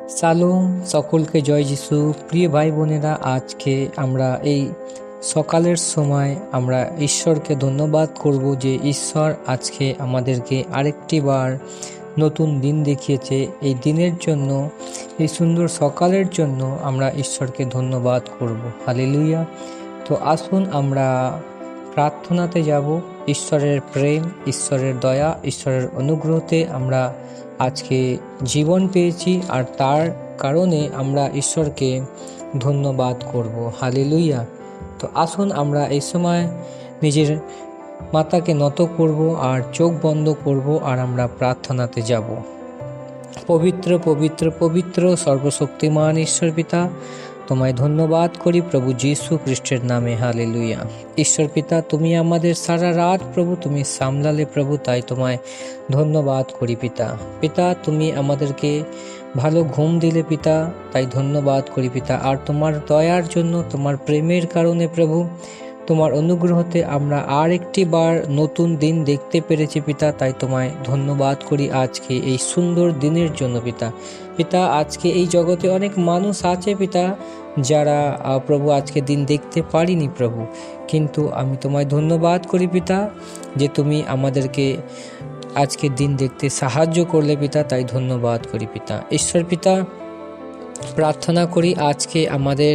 সালোম, সকলকে জয় যিশু। প্রিয় ভাই বোনেরা, আজকে আমরা এই সকালের সময় আমরা ঈশ্বরকে ধন্যবাদ করব যে ঈশ্বর আজকে আমাদেরকে আরেকটি বার নতুন দিন দেখিয়েছে। এই দিনের জন্য, এই সুন্দর সকালের জন্য আমরা ঈশ্বরকে ধন্যবাদ করব। হালেলুয়া। তো আসুন আমরা প্রার্থনাতে যাব। ঈশ্বরের প্রেম, ঈশ্বরের দয়া, ঈশ্বরের অনুগ্রহতে আমরা আজকে জীবন পেয়েছি, আর তার কারণে আমরা ঈশ্বরকে ধন্যবাদ করব। হালেলুয়া। তো আসুন আমরা এই সময় নিজের মাথাকে নত করব আর চোখ বন্ধ করব, আর আমরা প্রার্থনাতে যাব। পবিত্র পবিত্র পবিত্র সর্বশক্তিমান ঈশ্বর পিতা, তোমায় ধন্যবাদ করি প্রভু যীশু খ্রিস্টের নামে। হালেলুয়া। ঈশ্বর পিতা, তুমি আমাদের সারা রাত প্রভু তুমি সামলালে প্রভু, তাই তোমায় ধন্যবাদ করি পিতা। পিতা, তুমি আমাদেরকে ভালো ঘুম দিলে পিতা, তাই ধন্যবাদ করি পিতা। আর তোমার দয়ার জন্য, তোমার প্রেমের কারণে প্রভু, তোমার অনুগ্রহতে আমরা আর একটি বার নতুন দিন দেখতে পেরেছি পিতা, তাই তোমায় ধন্যবাদ করি আজকে এই সুন্দর দিনের জন্য পিতা। পিতা, আজকে এই জগতে অনেক মানুষ আছে পিতা, যারা প্রভু আজকে দিন দেখতে পারিনি প্রভু, কিন্তু আমি তোমায় ধন্যবাদ করি পিতা যে তুমি আমাদেরকে আজকে দিন দেখতে সাহায্য করলে পিতা, তাই ধন্যবাদ করি পিতা। ঈশ্বর পিতা, প্রার্থনা করি আজকে আমাদের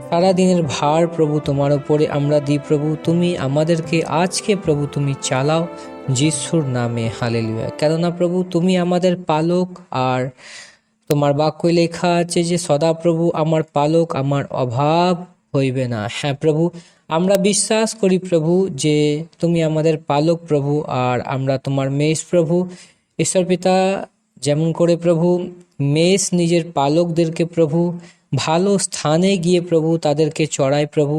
সারা দিনের ভার প্রভু তোমার উপরে আমরা দিই প্রভু। তুমি আমাদেরকে আজকে প্রভু তুমি চালাও যিশুর নামে। হালেলুয়া। কেননা প্রভু তুমি আমাদের পালক, আর তোমার বাক্যে লেখা আছে যে সদা প্রভু আমার পালক, আমার অভাব হইবে না। হ্যাঁ প্রভু, আমরা বিশ্বাস করি প্রভু যে তুমি আমাদের পালক প্রভু, আর আমরা তোমার মেষ প্রভু। ঈশ্বর পিতা, যেমন করে প্রভু মেষ নিজের পালকদেরকে প্রভু ভালো স্থানে গিয়ে প্রভু তাদেরকে চড়ায় প্রভু,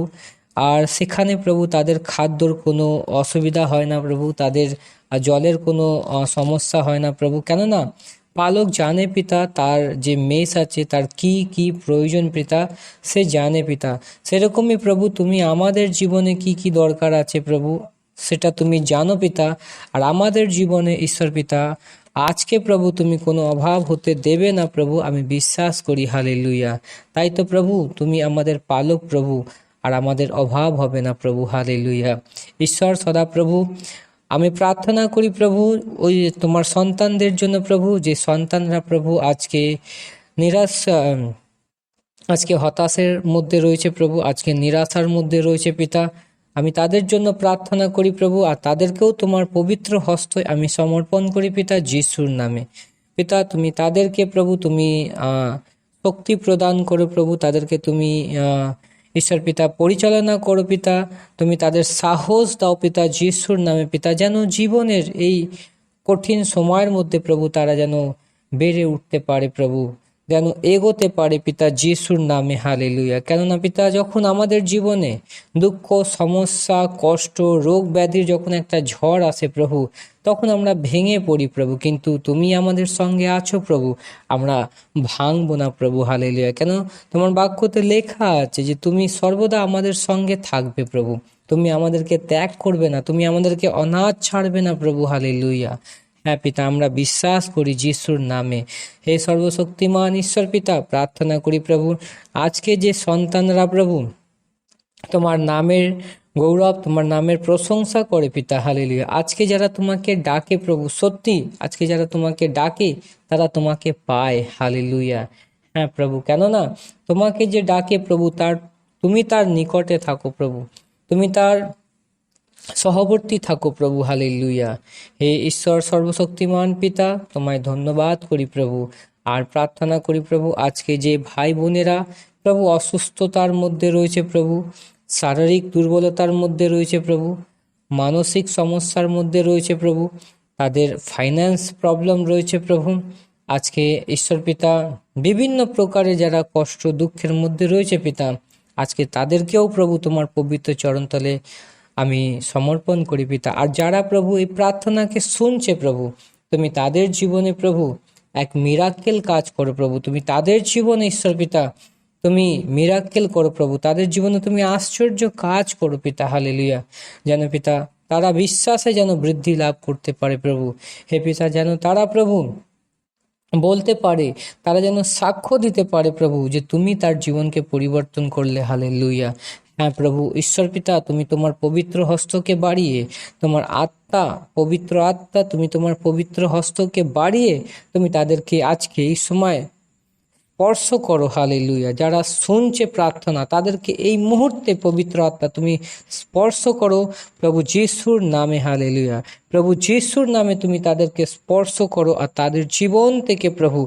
আর সেখানে প্রভু তাদের খাদ্যর কোনো অসুবিধা হয় না প্রভু, তাদের জলের কোনো সমস্যা হয় না প্রভু। কেননা পালক জানে পিতা তার যে মেষ আছে তার কি কি প্রয়োজন পিতা, সে জানে পিতা। সেরকমই প্রভু তুমি আমাদের জীবনে কি কি দরকার আছে প্রভু, সেটা তুমি জানো পিতা। আর আমাদের জীবনে ঈশ্বর পিতা আজকে প্রভু তুমি কোনো অভাব হতে দেবে না প্রভু, আমি বিশ্বাস করি। হালেলুয়া। তাই তো প্রভু তুমি আমাদের পালক প্রভু, আর আমাদের অভাব হবে না প্রভু। হালেলুয়া। ঈশ্বর সদা প্রভু, আমি প্রার্থনা করি প্রভু ওই তোমার সন্তানদের জন্য প্রভু, যে সন্তানরা প্রভু আজকে নিরাশ, আজকে হতাশের মধ্যে রয়েছে প্রভু, আজকে নিরাশার মধ্যে রয়েছে পিতা, আমি তাদের জন্য প্রার্থনা করি প্রভু, আর তাদেরকেও তোমার পবিত্র হস্তে আমি সমর্পণ করি পিতা যিশুর নামে। পিতা, তুমি তাদেরকে প্রভু তুমি শক্তি প্রদান করো প্রভু, তাদেরকে তুমি ঈশ্বর পিতা পরিচালনা করো পিতা, তুমি তাদের সাহস দাও পিতা যিশুর নামে পিতা, যেন জীবনের এই কঠিন সময়ের মধ্যে প্রভু তারা যেন বেড়ে উঠতে পারে প্রভু, যেন এগোতে পারে পিতা যিশুর নামে। হালেলুয়া। কেননা পিতা যখন আমাদের জীবনে দুঃখ, সমস্যা, কষ্ট, রোগ ব্যাধির যখন একটা ঝড় আসে প্রভু, তখন আমরা ভেঙে পড়ি প্রভু, কিন্তু তুমি আমাদের সঙ্গে আছো প্রভু, আমরা ভাঙবো না প্রভু। হালেলুয়া। কেন তোমার বাক্যতে লেখা আছে যে তুমি সর্বদা আমাদের সঙ্গে থাকবে প্রভু, তুমি আমাদেরকে ত্যাগ করবে না, তুমি আমাদেরকে অনাথ ছাড়বে না প্রভু। হালেলুয়া। হ্যাঁ পিতা, আমরা বিশ্বাস করি যিশুর নামে। হে সর্বশক্তিমান ঈশ্বর পিতা, প্রার্থনা করি প্রভু আজকে যে সন্তানরা প্রভু তোমার নামের গৌরব, তোমার নামের প্রশংসা করে পিতা। হালেলুয়া। আজকে যারা তোমাকে ডাকে প্রভু, সত্যি আজকে যারা তোমাকে ডাকে তারা তোমাকে পায়। হালেলুয়া। হ্যাঁ প্রভু, কেননা তোমাকে যে ডাকে প্রভু তুমি তার নিকটে থাকো প্রভু, তুমি তার সহবর্তী থাকো প্রভু। হালেলুয়া। হে ঈশ্বর সর্বশক্তিমান পিতা, তোমায় ধন্যবাদ করি প্রভু, আর প্রার্থনা করি প্রভু আজকে যে ভাই বোনেরা প্রভু অসুস্থতার মধ্যে রয়েছে প্রভু, শারীরিক দুর্বলতার মধ্যে রয়েছে প্রভু, মানসিক সমস্যার মধ্যে রয়েছে প্রভু, তাদের ফাইন্যান্স প্রবলেম রয়েছে প্রভু, আজকে ঈশ্বর পিতা বিভিন্ন প্রকারে যারা কষ্ট দুঃখের মধ্যে রয়েছে পিতা, আজকে তাদেরকেও প্রভু তোমার পবিত্র চরণতলে আমি সমর্পণ করি পিতা। আর যারা প্রভু এই প্রার্থনাকে শুনছে প্রভু, তুমি তাদের জীবনে প্রভু এক মিরাক্কেল কাজ করো প্রভু, তুমি তাদের জীবনে ঈশ্বর পিতা তুমি মিরাক্কেল করো প্রভু, তাদের জীবনে তুমি আশ্চর্য কাজ করো পিতা। হালেলুয়া। যেন পিতা তারা বিশ্বাসে যেন বৃদ্ধি লাভ করতে পারে প্রভু। হে পিতা, যেন তারা প্রভু বলতে পারে, তারা যেন সাক্ষ্য দিতে পারে প্রভু যে তুমি তার জীবনকে পরিবর্তন করলে। হালেলুয়া। হ্যাঁ প্রভু ঈশ্বর পিতা, তুমি তোমার পবিত্র হস্তকে বাড়িয়ে, তোমার আত্মা, পবিত্র আত্মা, তুমি তোমার পবিত্র হস্তকে বাড়িয়ে তুমি তাদেরকে আজকে এই সময় স্পর্শ করো। হালেলুয়া। যারা শুনছে প্রার্থনা, তাদেরকে এই মুহূর্তে পবিত্র আত্মা তুমি স্পর্শ করো প্রভু যিশুর নামে। হালেলুয়া। প্রভু যিশুর নামে তুমি তাদেরকে স্পর্শ করো, আর তাদের জীবন থেকে প্রভু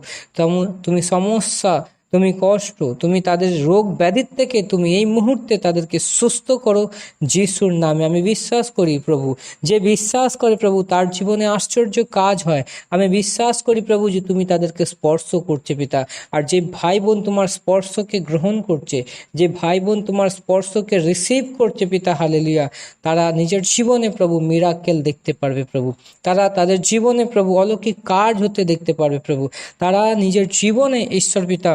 তুমি সমস্যা, তুমি কষ্ট, তুমি তাদের রোগ ব্যাধির থেকে তুমি এই মুহূর্তে তাদেরকে সুস্থ করো যিশুর নামে। আমি বিশ্বাস করি প্রভু, যে বিশ্বাস করে প্রভু তার জীবনে আশ্চর্য কাজ হয়। আমি বিশ্বাস করি প্রভু যে তুমি তাদেরকে স্পর্শ করছে পিতা। আর যে ভাই বোন তোমার স্পর্শকে গ্রহণ করছে, যে ভাই বোন তোমার স্পর্শকে রিসিভ করছে পিতা, হালেলুয়া, তারা নিজের জীবনে প্রভু মিরাকেল দেখতে পারবে প্রভু। তারা তাদের জীবনে প্রভু অলৌকিক কাজ হতে দেখতে পারবে প্রভু। তারা নিজের জীবনে ঈশ্বর পিতা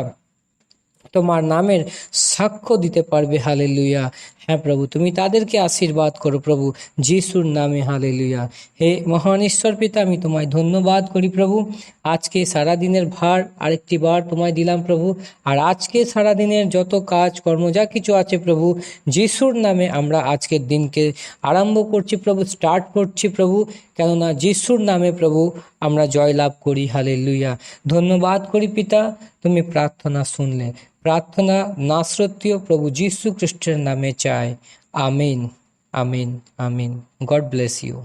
তোমার নামের সাক্ষ্য দিতে পারবে। হালেলুয়া। হ্যাঁ প্রভু, তুমি তাদেরকে আশীর্বাদ করো প্রভু যিশুর নামে। হালেলুয়া। হে মহান ঈশ্বর পিতা, আমি তোমায় ধন্যবাদ করি প্রভু। আজকে সারাদিনের ভার আরেকটি বার তোমায় দিলাম প্রভু। আর আজকে সারাদিনের যত কাজ কর্ম যা কিছু আছে প্রভু, যিশুর নামে আমরা আজকের দিনকে আরম্ভ করছি প্রভু, স্টার্ট করছি প্রভু। কেননা যিশুর নামে প্রভু আমরা জয়লাভ করি। হালেলুয়া। ধন্যবাদ করি পিতা, তুমি প্রার্থনা শুনলে। প্রার্থনা নাসরতীয় প্রভু যীশু খ্রিস্টের নামে চাই। আমিন, আমিন, আমিন। God bless you.